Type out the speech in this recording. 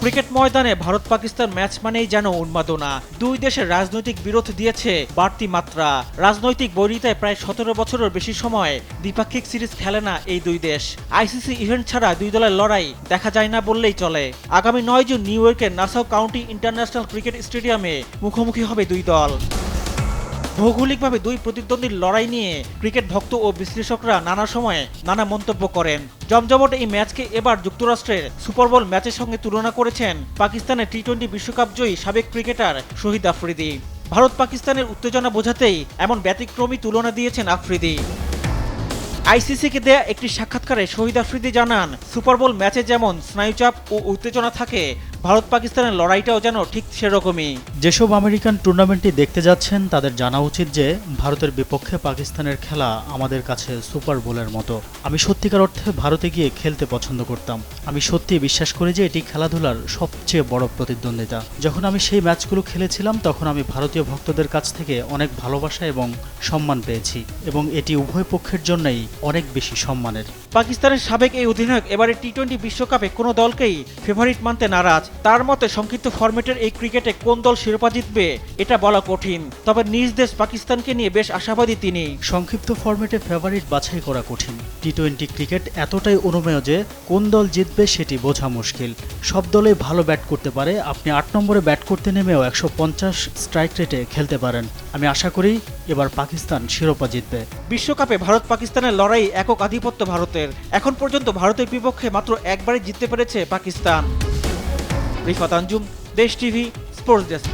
Cricket ময়দানে Bharat Pakistan match মানেই যেন উন্মাদনা। দুই দেশের রাজনৈতিক বিরোধ দিয়েছে বাড়তি মাত্রা। রাজনৈতিক বৈরিতায় প্রায় ১৭ বছরের বেশি সময় দ্বিপাক্ষিক সিরিজ খেলে না এই দুই দেশ। আইসিসি ইভেন্ট ছাড়া দুই দলের লড়াই দেখা যায় না বললেই চলে। আগামী ৯ জুন নিউ ইয়র্কের নাসাউ কাউন্টি ইন্টারন্যাশনাল ক্রিকেট স্টেডিয়ামে মুখোমুখি হবে দুই দল। ভৌগোলিকভাবে দুই প্রতিদ্বন্দ্বীর লড়াই নিয়ে ক্রিকেট ভক্ত ও বিশ্লেষকরা নানা সময়ে নানা মন্তব্য করেন। জমজমট এই ম্যাচকে এবার যুক্তরাষ্ট্রের সুপার বোল ম্যাচের সঙ্গে তুলনা করেছেন পাকিস্তানের টি-20 বিশ্বকাপ জয়ী সাবেক ক্রিকেটার শহীদ আফ্রিদি। ভারত পাকিস্তানের উত্তেজনা বোঝাতেই এমন ব্যতিক্রমী তুলনা দিয়েছেন আফ্রিদি। আইসিসিকে দেয়া একটি সাক্ষাৎকারে শহীদ আফ্রিদি জানান, সুপার বোল ম্যাচে যেমন স্নায়ুচাপ ও উত্তেজনা থাকে, ভারত পাকিস্তানের লড়াইটাও যেন ঠিক সেরকমই। যেসব আমেরিকান টুর্নামেন্টটি দেখতে যাচ্ছেন তাদের জানা উচিত যে ভারতের বিপক্ষে পাকিস্তানের খেলা আমাদের কাছে সুপার বোলের মতো। আমি সত্যিকার অর্থে ভারতে গিয়ে খেলতে পছন্দ করতাম। আমি সত্যি বিশ্বাস করি যে এটি খেলাধুলার সবচেয়ে বড় প্রতিদ্বন্দ্বিতা। যখন আমি সেই ম্যাচগুলো খেলেছিলাম তখন আমি ভারতীয় ভক্তদের কাছ থেকে অনেক ভালোবাসা এবং সম্মান পেয়েছি, এবং এটি উভয় পক্ষের জন্যই অনেক বেশি সম্মানের। পাকিস্তানের সাবেক এই অধিনায়ক এবারে টি-20 বিশ্বকাপে কোনো দলকেই ফেভারিট মানতে নারাজ। তার মতে সংক্ষিপ্ত ফরম্যাটের এই ক্রিকেটে কোন দল শিরোপা জিতবে এটা বলা কঠিন, তবে নিজ দেশ পাকিস্তানকে নিয়ে বেশ আশাবাদী তিনি। সংক্ষিপ্ত ফরম্যাটে ফেভারিট বাছাই করা কঠিন। টি-20 ক্রিকেট এতটাই অনুমেয় যে কোন দল জিতবে সেটি বোঝা মুশকিল। সব দলেই ভালো ব্যাট করতে পারে। আপনি ৮ নম্বরে ব্যাট করতে নেমেও ১৫০ স্ট্রাইক রেটে খেলতে পারেন। আমি আশা করি এবার পাকিস্তান শিরোপা জিতবে। বিশ্বকাপে ভারত পাকিস্তানের লড়াই একক আধিপত্য ভারতের। এখন পর্যন্ত ভারতের বিপক্ষে মাত্র একবারই জিততে পেরেছে পাকিস্তান। রিফাত আঞ্জুম, দেশ টিভি, স্পোর্টস ডেস্ক।